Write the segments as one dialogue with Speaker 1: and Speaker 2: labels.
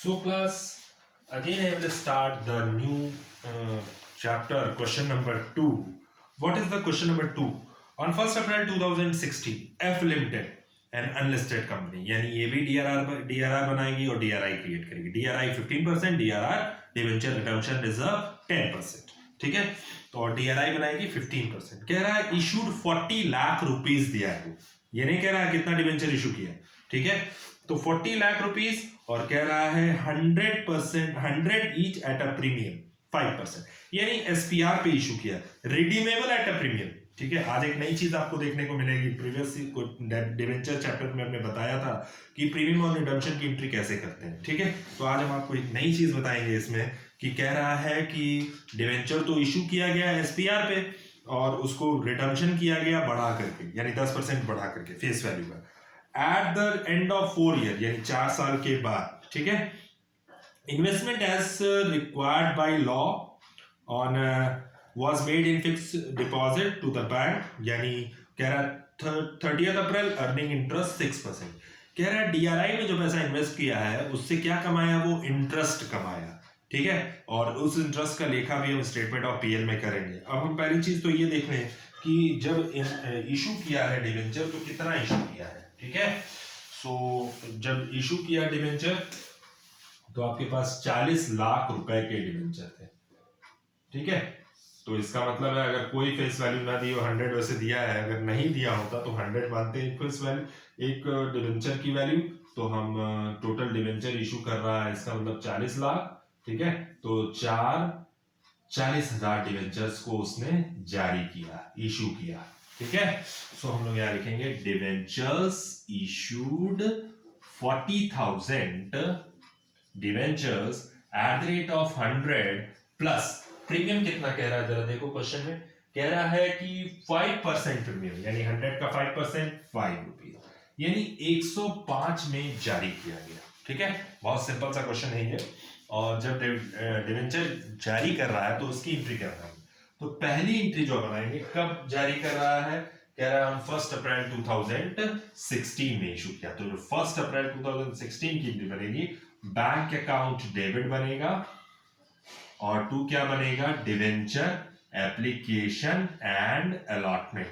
Speaker 1: So class, again I will start the new chapter, question number 2. What is the question number 2? On 1st April 2016, F Limited, an unlisted company, यानी ये भी DRR बनाएगी और DRI create करेगी. DRI 15%, DRR debenture redemption reserve 10%. ठीक है, तो और DRI बनाएगी 15%. कह रहा है इशूड 40 लाख रुपीस दिया है, ये नहीं कह रहा है कितना डिवेंचर इशू किया. ठीक है, तो 40 लाख रुपीस और कह रहा है 100%, 100 ईच एट अ प्रीमियम 5%, यानी एसपीआर पे इशू किया, रिडीमेबल एट अ प्रीमियम. ठीक है, आज एक नई चीज आपको देखने को मिलेगी. प्रीवियस डिवेंचर चैप्टर में हमने बताया था कि प्रीमियम और रिडम्पशन की एंट्री कैसे करते हैं. ठीक है, तो आज हम आपको एक नई चीज बताएंगे इसमें कि कह रहा है कि डिवेंचर तो इशू किया गया एसपीआर पे और उसको रिडम्पशन किया गया बढ़ा करके, यानी 10% बढ़ा करके फेस वैल्यू का, at the end of 4 year, यानी 4 साल के बाद. ठीक है, investment as required by law on was made in fixed deposit to the bank, यानी कह रहा 30th अप्रैल अर्निंग इंटरेस्ट 6%. कह रहा है डीआरआई में जो पैसा इन्वेस्ट किया है उससे क्या कमाया, वो इंटरेस्ट कमाया. ठीक है, और उस इंटरेस्ट का लेखा भी हम स्टेटमेंट ऑफ पीएल में करेंगे. अब हम पहली चीज तो ये देख लें कि जब इशू किया है डिवेंचर तो कितना इशू किया है. ठीक है, सो जब इशू किया डिवेंचर तो आपके पास 40 लाख रुपए के डिवेंचर थे. ठीक है, तो इसका मतलब है अगर कोई फेस वैल्यू ना दी हो, 100 वैसे दिया है, अगर नहीं दिया होता तो 100 मानते हैं फेस वैल्यू, एक डिवेंचर की वैल्यू. तो हम टोटल डिवेंचर इशू कर रहा है, इसका मतलब 40 लाख. ठीक है, तो 40,000 डिवेंचर्स को उसने जारी किया, इशू किया. ठीक है, सो हम लोग यहाँ लिखेंगे debentures issued 40,000 debentures at the rate of 100 plus premium. कितना कह रहा है जरा देखो, क्वेश्चन में कह रहा है कि 5% प्रीमियम, यानी 100 का 5% 5 रुपीज, यानी 105 में जारी किया गया. ठीक है, बहुत सिंपल सा क्वेश्चन है ये. और जब डिवेंचर जारी कर रहा है तो उसकी एंट्री करना है. तो पहली एंट्री जो बनाएंगे, कब जारी कर रहा है, कह रहा है 1 अप्रैल 2016 में इशू किया. तो 1 अप्रैल 2016 की एंट्री बनेगी, बैंक अकाउंट डेबिट बनेगा और 2 क्या बनेगा, debenture application and allotment.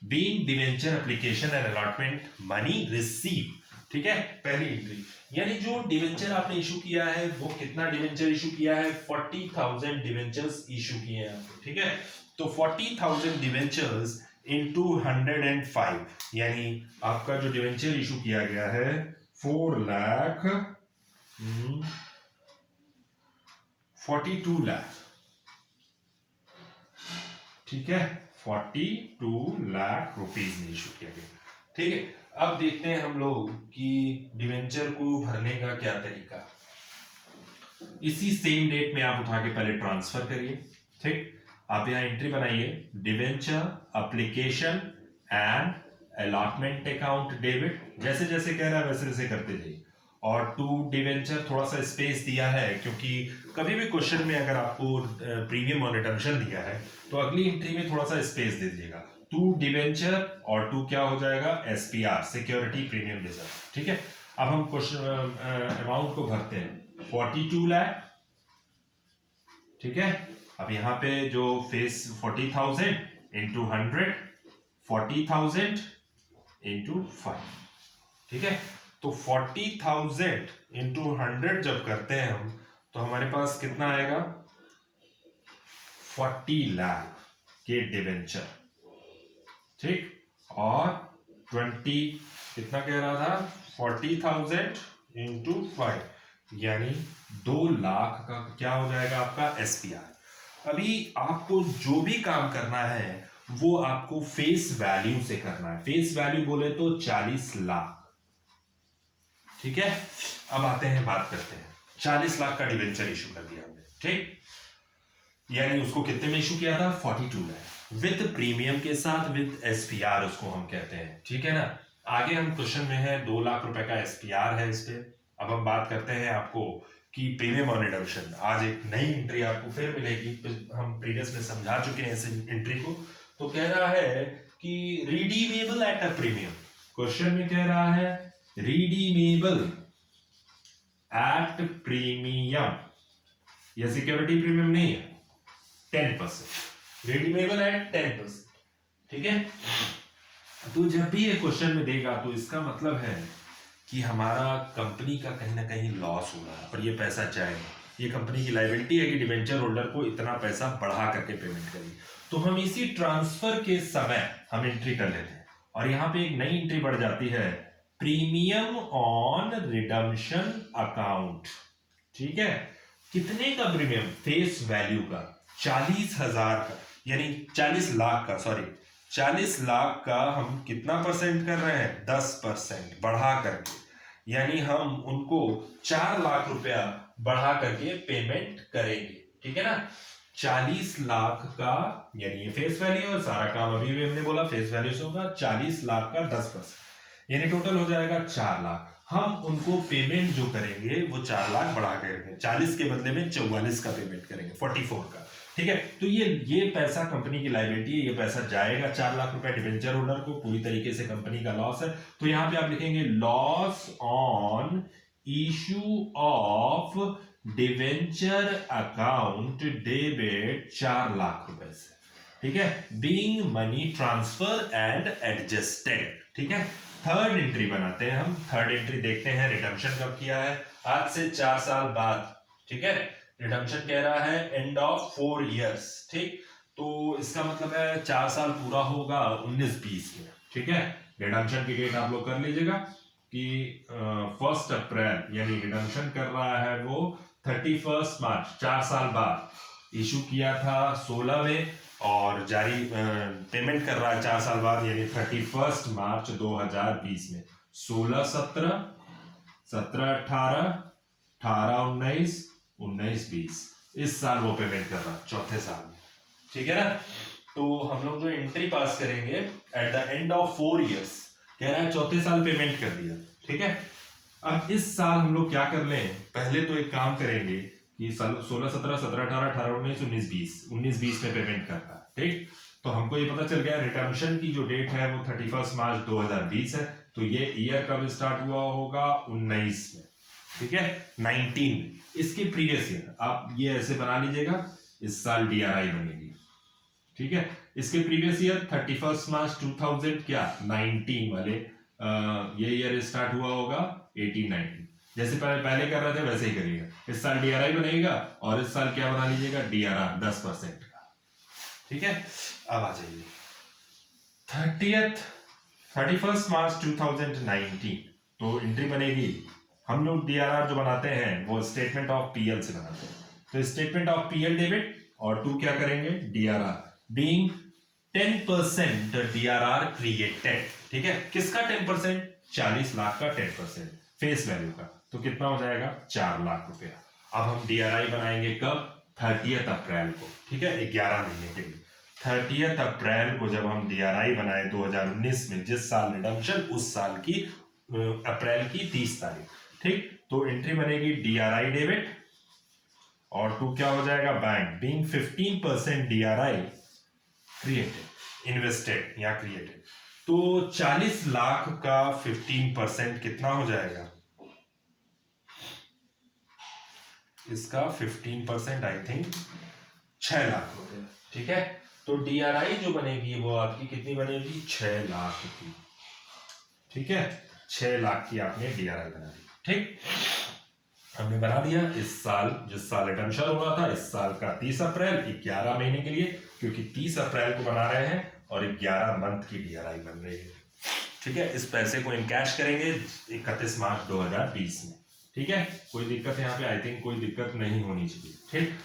Speaker 1: Being debenture application and allotment money receive. ठीक है, पहली एंट्री, यानी जो डिवेंचर आपने इशू किया है वो कितना डिवेंचर इशू किया है, 40,000 डिवेंचर्स इशू किए हैं. ठीक है, तो 40,000 डिवेंचर्स इनटू 105, यानी आपका जो डिवेंचर इशू किया गया है 4 लाख 42 लाख. ठीक है, 42 लाख रुपीस में इशू किया गया. ठीक है, अब देखते हैं हम लोग कि डिवेंचर को भरने का क्या तरीका. इसी सेम डेट में आप उठा के पहले ट्रांसफर करिए. ठीक, आप यहां एंट्री बनाइए, debenture application and allotment account debit, जैसे जैसे कह रहा है वैसे वैसे करते जाइए. और 2 डिवेंचर थोड़ा सा स्पेस दिया है क्योंकि कभी भी क्वेश्चन में अगर आपको प्रीमियम और रिडम्पशन दिया है तो अगली एंट्री में थोड़ा सा स्पेस दे दीजिएगा. 2 डिवेंचर और 2 क्या हो जाएगा, एसपीआर, सिक्योरिटी प्रीमियम रिजर्व. ठीक है, अब हम क्वेश्चन अमाउंट को भरते हैं 42 लाख. ठीक है, अब यहाँ पे जो फेस 40,000 इंटू 100, 40,000 इंटू 5. ठीक है, तो 40,000 इंटू 100 जब करते हैं हम तो हमारे पास कितना आएगा, 40 लाख के डिवेंचर. ठीक, और 20 कितना कह रहा था, 40,000 इंटू 5, यानी 2 लाख का क्या हो जाएगा आपका एसपीआर. अभी आपको जो भी काम करना है वो आपको फेस वैल्यू से करना है. फेस वैल्यू बोले तो 40 लाख. ठीक है, अब आते हैं, बात करते हैं. 40 लाख का डिवेंचर इशू कर दिया हमने. ठीक, यानी उसको कितने में इशू किया था, 42 लाख विद प्रीमियम के साथ, विद एसपीआर उसको हम कहते हैं. ठीक है ना, आगे हम क्वेश्चन में है 2 लाख रुपए का एसपीआर है इस पे. अब हम बात करते हैं आपको कि प्रीमियम और रिडम्पशन. आज एक नई एंट्री आपको फिर मिलेगी, हम प्रीवियस में समझा चुके हैं इस एंट्री को. तो कह रहा है कि redeemable at a premium. Question में कह रहा है रिडीमेबल एट प्रीमियम, यह सिक्योरिटी प्रीमियम नहीं है, 10%, रिडीमेबल एट 10%, ठीक है। तो जब भी ये क्वेश्चन में देगा तो इसका मतलब है कि हमारा कंपनी का कहीं ना कहीं लॉस हो रहा है और ये पैसा जाएगा, ये कंपनी की लायबिलिटी है कि डिबेंचर होल्डर को इतना पैसा बढ़ा करके पेमेंट करेगी। तो हम इसी ट्रांसफर के समय हम एंट्री कर लेते हैं और यहाँ पे एक नई एंट्री बढ़ जाती है, प्रीमियम ऑन रिडम्पशन अकाउंट, ठीक है। कितने का प्रीमियम? फेस वैल्यू का, 40,000 का, यानी 40 लाख का, सॉरी 40 लाख का हम कितना परसेंट कर रहे हैं? 10% बढ़ा करके, यानी हम उनको 4 लाख रुपया बढ़ा करके पेमेंट करेंगे, ठीक है ना। 40 लाख का, यानी ये फेस वैल्यू और सारा काम अभी भी हमने बोला फेस वैल्यू से होगा, 40 लाख का 10%, यानी टोटल हो जाएगा 4 लाख। हम उनको पेमेंट जो करेंगे वो 4 लाख बढ़ा करेंगे, 40 के बदले में 44 का पेमेंट करेंगे, 44 का, ठीक है। तो ये पैसा कंपनी की लायबिलिटी है, ये पैसा जाएगा 4 लाख रुपए डिबेंचर होल्डर को, पूरी तरीके से कंपनी का लॉस है। तो यहाँ पे आप लिखेंगे loss on issue of debenture account debit 4 lakh रुपए से, ठीक है, being money transfer and adjusted, ठीक है। थर्ड एंट्री बनाते हैं हम, थर्ड एंट्री देखते हैं रिडम्पशन कब किया है, आज से 4 साल बाद, ठीक है। रिडम्पशन कह रहा है एंड ऑफ 4 इयर्स, ठीक। तो इसका मतलब है 4 साल पूरा होगा 19-20 में, ठीक है। रिडम्पशन की डेट आप लोग कर लीजिएगा कि 1 अप्रैल, यानी रिडम्पशन कर रहा है वो 31 मार्च, 4 साल बाद। इशू किया था 16 में और जारी पेमेंट कर रहा है 4 साल बाद, यानी 31 मार्च 2020 में। 16 17 17 18 18 19 19 20, इस साल वो पेमेंट कर रहा है, चौथे साल में, ठीक है ना। तो हम लोग जो एंट्री पास करेंगे eight the end of 4 years, कह रहा है चौथे साल पेमेंट कर दिया, ठीक है। अब इस साल हम लोग क्या कर लें, पहले तो एक काम करेंगे कि 16 17 17 18 18 19 19 20 19 20 में पेमेंट करता है, ठीक। तो हमको ये पता चल गया रिडम्पशन की जो डेट है वो 31 मार्च 2020 है, तो ये ईयर कब स्टार्ट हुआ होगा? 19 में, ठीक है, 19। इसके प्रीवियस ईयर आप ये ऐसे बना लीजिएगा, इस साल डीआरआई बनेगी, ठीक है। इसके प्रीवियस ईयर 31 मार्च 2000 क्या 19 वाले ये ईयर स्टार्ट हुआ होगा 18 19, जैसे पहले कर रहे थे वैसे ही करिएगा। इस साल डीआरआई बनेगा और इस साल क्या बना लीजिएगा? डीआरआर 10% का, ठीक है। अब आ जाइए 31 मार्च 2019, तो एंट्री बनेगी, हम लोग डीआरआर जो बनाते हैं वो स्टेटमेंट ऑफ पीएल से बनाते हैं, तो स्टेटमेंट ऑफ पीएल डेबिट और टू क्या करेंगे? डीआरआर, बीइंग 10% डीआरआर क्रिएटेड, ठीक है। किसका 10%? 40 लाख का 10% फेस वैल्यू का, तो कितना हो जाएगा? 4 लाख रुपया। अब हम डीआरआई बनाएंगे कब? 30 अप्रैल को, ठीक है, 11 महीने के लिए। 30 अप्रैल को जब हम डीआरआई बनाए 2019 में, जिस साल रिडम्पशन उस साल की अप्रैल की 30 तारीख, ठीक। तो एंट्री बनेगी डीआरआई डेबिट और टू क्या हो जाएगा? Bank, being 15% DRI created, invested या क्रिएटेड। तो 40 लाख का 15% कितना हो जाएगा? इसका 15% आई थिंक 6 लाख हो गया, ठीक है। तो डीआरआई जो बनेगी वो आपकी कितनी बनेगी? 6 लाख की, ठीक है। 6 लाख की आपने डीआरआई बना दी, ठीक, हमने बना दिया। इस साल जिस साल रिडम्पशन हुआ था, इस साल का 30 अप्रैल 11 महीने के लिए, क्योंकि 30 अप्रैल को बना रहे हैं और 11 मंथ की डीआरआई बन रही है, ठीक है। इस पैसे को इनकैश करेंगे 31 मार्च 2020 में, ठीक है। कोई दिक्कत यहाँ पे आई थिंक कोई दिक्कत नहीं होनी चाहिए, ठीक।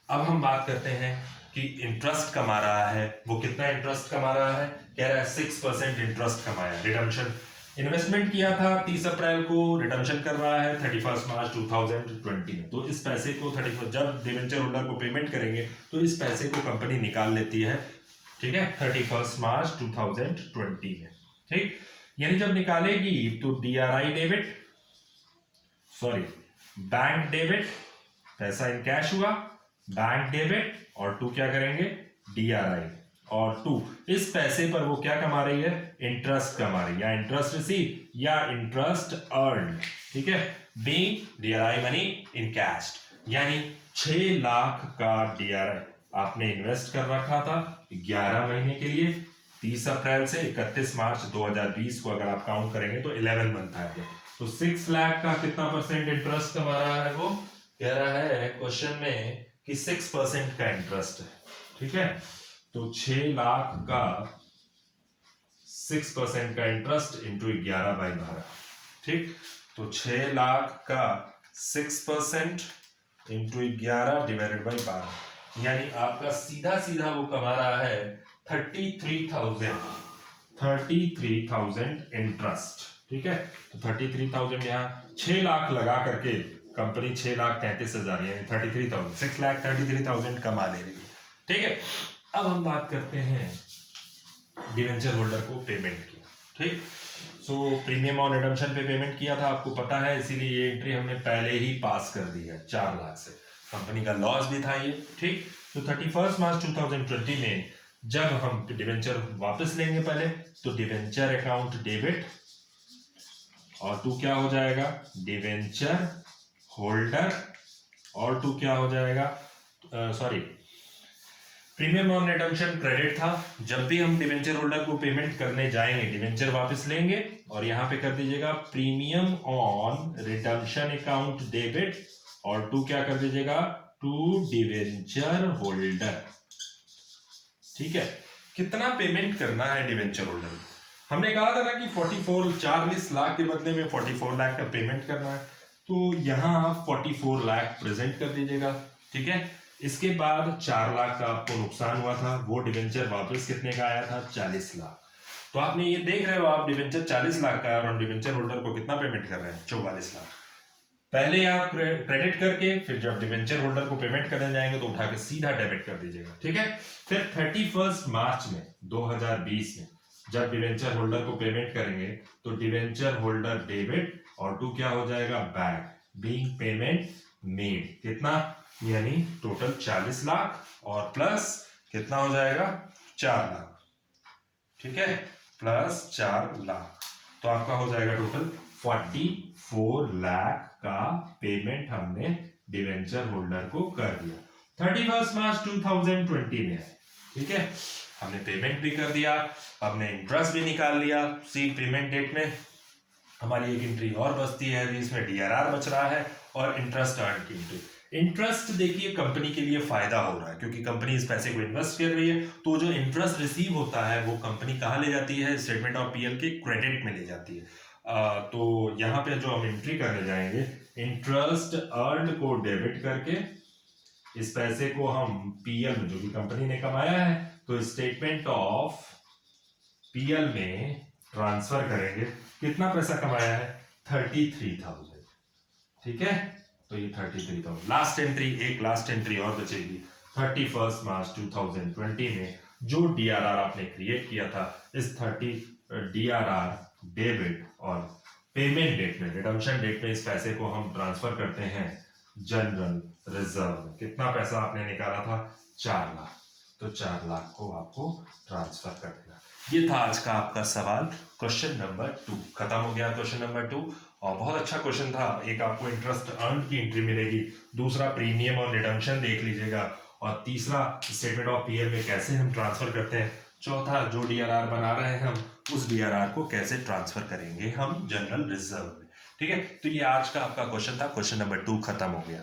Speaker 1: अब हम बात करते हैं कि इंटरेस्ट कमा रहा है, वो कितना इंटरेस्ट कमा रहा है? कह रहा है 6% इंटरेस्ट कमाया। रिडम्पशन इन्वेस्टमेंट किया था 30 अप्रैल को, रिडम्पशन कर रहा है 31 मार्च 2020 में। तो इस पैसे को 31 जब डिबेंचर होल्डर को पेमेंट करेंगे तो इस पैसे को कंपनी निकाल लेती है, ठीक है, 31 मार्च 2020 में, ठीक। यानी जब निकालेगी तो DRI debit, sorry bank debit, पैसा इन कैश हुआ, बैंक डेबिट और टू क्या करेंगे? डीआरआई, और 2, इस पैसे पर वो क्या कमा रही है, इंटरेस्ट कमा रही है, या इंटरेस्ट रिसीव या इंटरेस्ट अर्न, ठीक है। Being DRI money in cash, यानी 6 लाख का डीआरआई आपने इन्वेस्ट कर रखा था 11 महीने के लिए, 30 अप्रैल से 31 मार्च 2020 को अगर आप काउंट करेंगे तो 11 मंथ आ गया। तो 6 लाख का कितना परसेंट इंटरेस्ट कमा रहा है, वो कह रहा है क्वेश्चन में कि 6% का इंटरेस्ट है, ठीक है। तो 6 लाख का 6% का इंटरेस्ट इंटू 11/12, ठीक। तो 6 लाख का 6% इंटू 11 डिवाइडेड बाई 12, यानी आपका सीधा सीधा वो कमा रहा है 33,000 इंटरेस्ट, ठीक है। तो 33,000 यहाँ 6 लाख लगा करके कंपनी 6,33,000 यानी 33,000, 6,33,000 कमा ले रही है, ठीक है। अब हम बात करते हैं डिवेंचर होल्डर को पेमेंट की, ठीक। सो प्रीमियम और रिडम्पशन पे पेमेंट किया था, आपको पता है, इसीलिए ये एंट्री हमने पहले ही पास कर दी है 4 लाख से, कंपनी का लॉस भी था ये, ठीक। तो 31 मार्च 2020 में जब हम डिवेंचर वापस लेंगे पहले, तो डिवेंचर अकाउंट डेबिट और 2 क्या हो जाएगा, डिवेंचर होल्डर, और 2 क्या हो जाएगा, प्रीमियम ऑन रिडम्पशन क्रेडिट था। जब भी हम डिवेंचर होल्डर को पेमेंट करने जाएंगे, डिवेंचर वापस लेंगे और यहाँ पे कर दीजिएगा premium on redemption account debit, और 2 क्या कर दीजिएगा, टू डिवेंचर होल्डर, ठीक है। कितना पेमेंट करना है डिवेंचर होल्डर, हमने कहा था ना कि 40 लाख के बदले में 44 लाख का पेमेंट करना है, तो यहाँ आप 44 लाख प्रेजेंट कर दीजिएगा, ठीक है। इसके बाद 4 लाख का आपको नुकसान हुआ था, वो डिवेंचर वापस कितने का आया था, 40 लाख। तो आपने ये देख रहे हो, आप डिवेंचर 40 लाख का है और डिवेंचर होल्डर को कितना पेमेंट कर रहे हैं, 44 लाख। पहले आप क्रेडिट करके फिर जब डिवेंचर होल्डर को पेमेंट करने जाएंगे तो उठा के सीधा डेबिट कर दीजिएगा, ठीक है। फिर 31 मार्च में 2020 में जब डिवेंचर होल्डर को पेमेंट करेंगे तो डिवेंचर होल्डर डेबिट और 2 क्या हो जाएगा, बैक, बीइंग पेमेंट मेड, कितना, यानी टोटल 40 लाख और प्लस कितना हो जाएगा, 4 लाख, ठीक है, प्लस 4 लाख, तो आपका हो जाएगा टोटल 44 लाख का पेमेंट हमने डिवेंचर होल्डर को कर दिया 31 मार्च 2020 में, ठीक है। हमने पेमेंट भी कर दिया, हमने इंटरेस्ट भी निकाल लिया। सी पेमेंट डेट में हमारी एक एंट्री और बचती है जिसमें डीआरआर बच रहा है और इंटरेस्ट अर्न की एंट्री। इंटरेस्ट देखिए कंपनी के लिए फायदा हो रहा है क्योंकि कंपनी इस पैसे को इन्वेस्ट कर रही है, तो जो इंटरेस्ट रिसीव होता है वो कंपनी कहाँ ले जाती है, स्टेटमेंट ऑफ पीएल के क्रेडिट में ले जाती है। तो यहाँ पे जो हम एंट्री करने जाएंगे, इंटरेस्ट अर्न को डेबिट करके इस पैसे को हम पीएल में जो कि कंपनी ने कमाया है तो स्टेटमेंट ऑफ पीएल में ट्रांसफर करेंगे। कितना पैसा कमाया है, 33,000, ठीक है। तो ये 33,000 लास्ट एंट्री, एक लास्ट एंट्री और बचेगी 31 मार्च 2020 में जो डीआरआर आपने क्रिएट किया था, इस 30 डीआरआर डेबिट और पेमेंट डेट में, रिडम्पशन डेट में इस पैसे को हम ट्रांसफर करते हैं जनरल रिजर्व में। कितना पैसा आपने निकाला था, 4 लाख, तो 4 लाख को आपको ट्रांसफर कर देना। ये था आज का आपका सवाल, क्वेश्चन नंबर 2 खत्म हो गया। क्वेश्चन नंबर 2 और बहुत अच्छा क्वेश्चन था। एक आपको इंटरेस्ट अर्न की एंट्री मिलेगी, दूसरा प्रीमियम और रिडम्पशन देख लीजिएगा, और तीसरा स्टेटमेंट ऑफ पीएल में कैसे हम ट्रांसफर करते हैं, चौथा जो डीआरआर बना रहे हैं हम उस डीआरआर को कैसे ट्रांसफर करेंगे हम जनरल रिजर्व में, ठीक है। तो ये आज का आपका क्वेश्चन था, क्वेश्चन नंबर 2 खत्म हो गया।